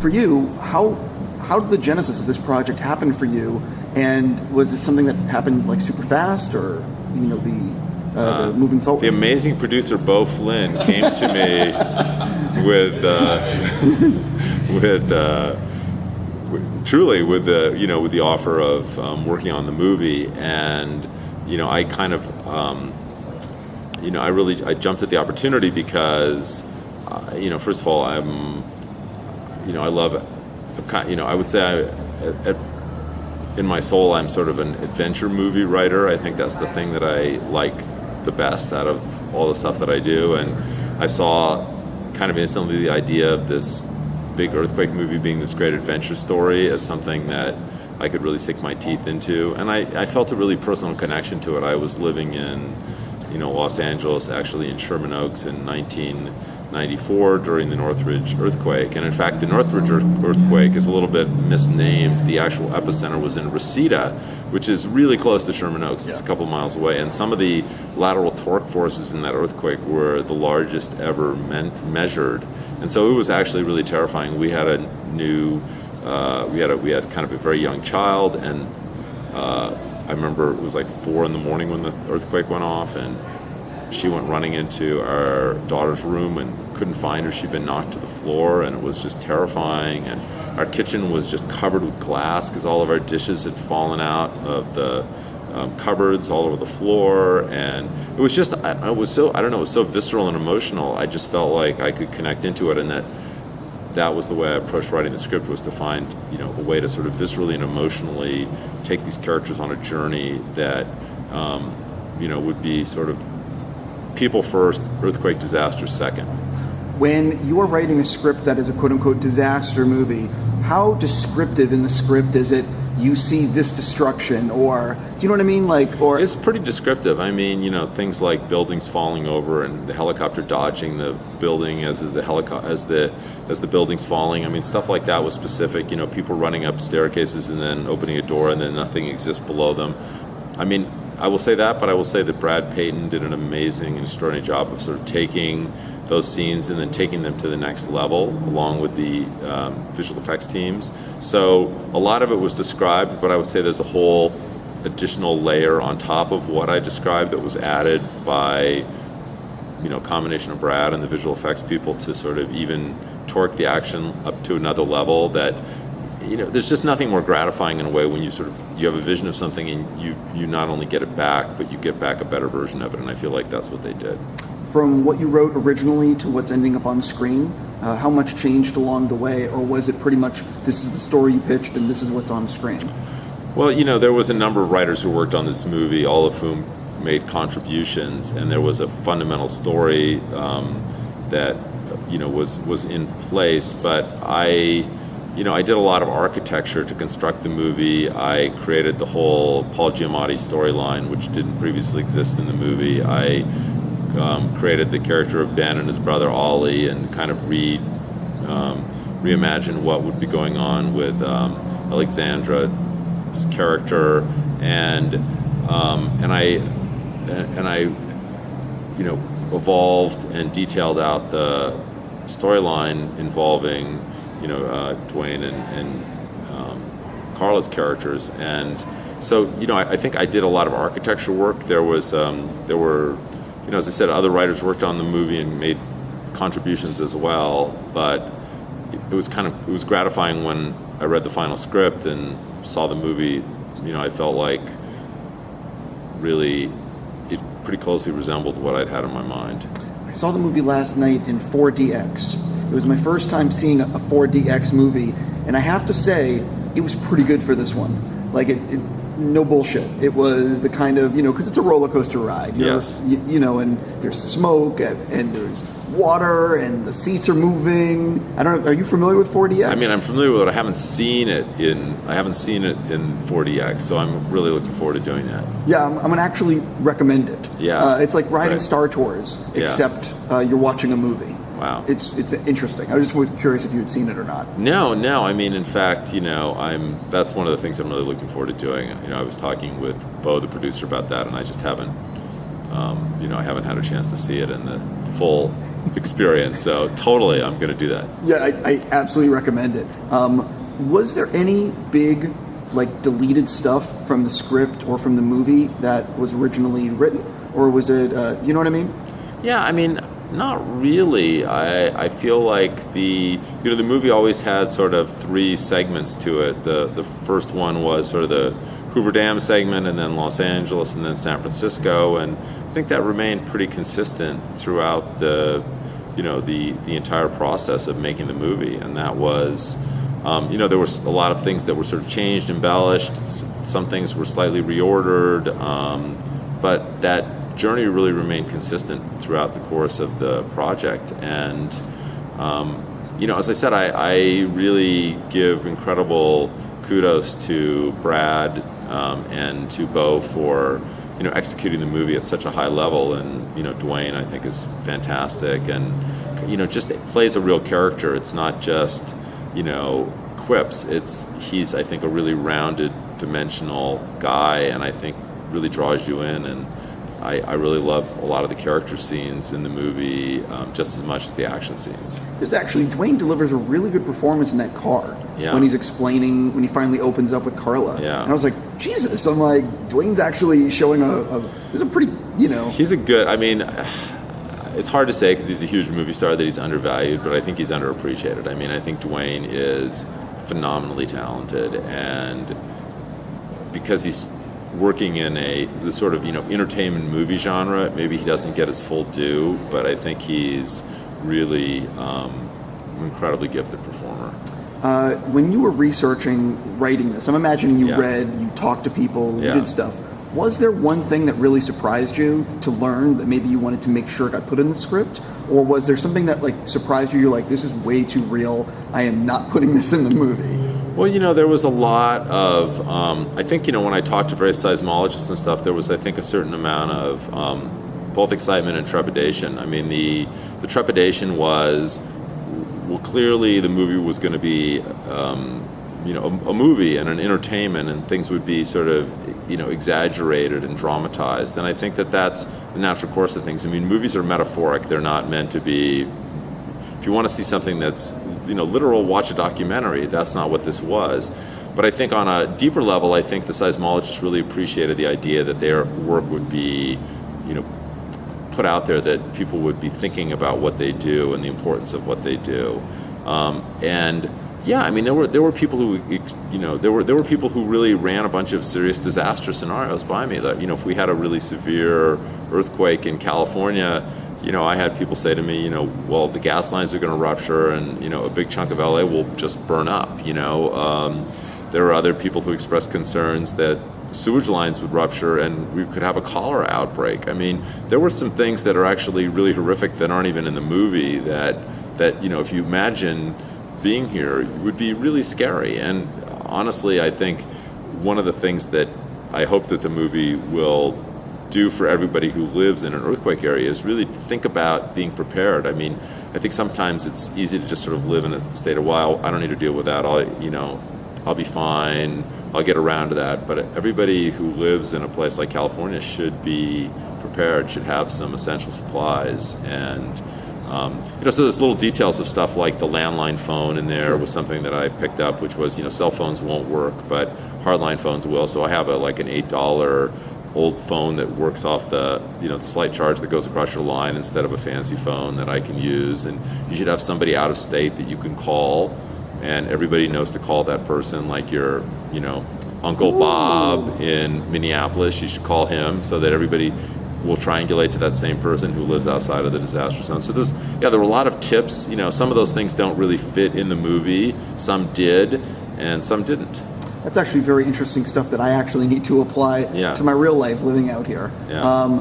for you, how did the genesis of this project happen for you? And was it something that happened like super fast, or the moving forward? The amazing producer Beau Flynn came to me with the offer of working on the movie, and I kind of I jumped at the opportunity because first of all, I love I would say in my soul I'm sort of an adventure movie writer. I think that's the thing that I like the best out of all the stuff that I do, and I saw kind of instantly the idea of this big earthquake movie being this great adventure story as something that I could really sink my teeth into, and I felt a really personal connection to it. I was living in Los Angeles, actually in Sherman Oaks in 1994 during the Northridge earthquake, and in fact the Northridge earthquake is a little bit misnamed. The actual epicenter was in Reseda, which is really close to Sherman Oaks. It's a couple miles away, and some of the lateral torque forces in that earthquake were the largest ever measured, and so it was actually really terrifying. We had a new we had kind of a very young child, and I remember it was like 4 a.m. when the earthquake went off, and she went running into our daughter's room and couldn't find her. She'd been knocked to the floor, and it was just terrifying. And our kitchen was just covered with glass because all of our dishes had fallen out of the cupboards all over the floor, and it was just it was so visceral and emotional. I just felt like I could connect into it, and that was the way I approached writing the script, was to find a way to sort of viscerally and emotionally take these characters on a journey that would be sort of people first, earthquake disaster second. When you are writing a script that is a quote-unquote disaster movie, how descriptive in the script is it? You see this destruction, or do you know what I mean? It's pretty descriptive. I mean, things like buildings falling over and the helicopter dodging the building as the building's falling. I mean, stuff like that was specific. People running up staircases and then opening a door and then nothing exists below them. I mean, I will say that, but I will say that Brad Peyton did an amazing and extraordinary job of sort of taking those scenes and then taking them to the next level along with the visual effects teams. So a lot of it was described, but I would say there's a whole additional layer on top of what I described that was added by combination of Brad and the visual effects people to sort of even torque the action up to another level that there's just nothing more gratifying in a way when you have a vision of something and you not only get it back, but you get back a better version of it, and I feel like that's what they did. From what you wrote originally to what's ending up on screen, how much changed along the way, or was it pretty much this is the story you pitched and this is what's on screen? Well, there was a number of writers who worked on this movie, all of whom made contributions, and there was a fundamental story that was in place, but I did a lot of architecture to construct the movie. I created the whole Paul Giamatti storyline, which didn't previously exist in the movie. I created the character of Ben and his brother Ollie, and kind of reimagined what would be going on with Alexandra's character, and I evolved and detailed out the storyline involving Dwayne and Carla's characters, and so I think I did a lot of architecture work. There were as I said, other writers worked on the movie and made contributions as well, but it was gratifying when I read the final script and saw the movie. I felt like really it pretty closely resembled what I'd had in my mind. I saw the movie last night in 4DX. It was my first time seeing a 4DX movie, and I have to say, it was pretty good for this one. No bullshit. It was the kind of, because it's a roller coaster ride. Yes. And there's smoke, and there's water, and the seats are moving. I don't know. Are you familiar with 4DX? I mean, I'm familiar with it. I haven't seen it in 4DX, so I'm really looking forward to doing that. Yeah, I'm going to actually recommend it. Yeah. It's like riding Star Tours, except you're watching a movie. Wow. It's interesting. I just was curious if you had seen it or not. No. I mean, in fact, that's one of the things I'm really looking forward to doing. I was talking with Beau, the producer, about that, and I just haven't, I haven't had a chance to see it in the full experience. So totally, I'm going to do that. Yeah, I absolutely recommend it. Was there any big, like, deleted stuff from the script or from the movie that was originally written? Or was it, you know what I mean? Yeah, I mean, not really. I feel like the movie always had sort of three segments to it. The first one was sort of the Hoover Dam segment, and then Los Angeles, and then San Francisco, and I think that remained pretty consistent throughout the entire process of making the movie. And that was, there was a lot of things that were sort of changed, embellished. Some things were slightly reordered, but that journey really remained consistent throughout the course of the project. And as I said, I really give incredible kudos to Brad and to Bo for executing the movie at such a high level. And Dwayne, I think, is fantastic, and just plays a real character. It's not just quips. He's, I think, a really rounded, dimensional guy, and I think really draws you in. And I really love a lot of the character scenes in the movie just as much as the action scenes. Dwayne delivers a really good performance in that car when he's explaining, when he finally opens up with Carla. Yeah. And I was like, Jesus, I'm like, Dwayne's actually showing there's a pretty, He's a good, it's hard to say because he's a huge movie star that he's undervalued, but I think he's underappreciated. I think Dwayne is phenomenally talented, and because he's working in the sort of entertainment movie genre, maybe he doesn't get his full due, but I think he's really an incredibly gifted performer. When you were researching, writing this, I'm imagining you read, you talked to people, you did stuff. Was there one thing that really surprised you to learn that maybe you wanted to make sure got put in the script? Or was there something that surprised you? You're like, this is way too real. I am not putting this in the movie. Well, there was a lot of, I think, when I talked to various seismologists and stuff, there was, I think, a certain amount of both excitement and trepidation. The trepidation was, well, clearly the movie was going to be, a movie and an entertainment, and things would be sort of, exaggerated and dramatized. And I think that that's the natural course of things. Movies are metaphoric. They're not meant to be, if you want to see something that's, literal, watch a documentary. That's not what this was. But I think on a deeper level, I think the seismologists really appreciated the idea that their work would be, put out there, that people would be thinking about what they do and the importance of what they do. There were people who, there were people who really ran a bunch of serious disaster scenarios by me. That if we had a really severe earthquake in California, I had people say to me, well, the gas lines are going to rupture, and a big chunk of LA will just burn up. There were other people who expressed concerns that sewage lines would rupture and we could have a cholera outbreak. There were some things that are actually really horrific that aren't even in the movie that if you imagine being here, would be really scary. And honestly, I think one of the things that I hope that the movie will do for everybody who lives in an earthquake area is really think about being prepared. I think sometimes it's easy to just sort of live in a state of, well, I don't need to deal with that. I'll be fine. I'll get around to that. But everybody who lives in a place like California should be prepared, should have some essential supplies. And so there's little details of stuff like the landline phone in there was something that I picked up, which was, cell phones won't work, but hardline phones will. So I have an $8 old phone that works off the slight charge that goes across your line instead of a fancy phone that I can use. And you should have somebody out of state that you can call, and everybody knows to call that person, like your, Uncle Bob in Minneapolis. You should call him so that everybody will triangulate to that same person who lives outside of the disaster zone. So there were a lot of tips. Some of those things don't really fit in the movie. Some did, and some didn't. That's actually very interesting stuff that I actually need to apply to my real life living out here. Yeah.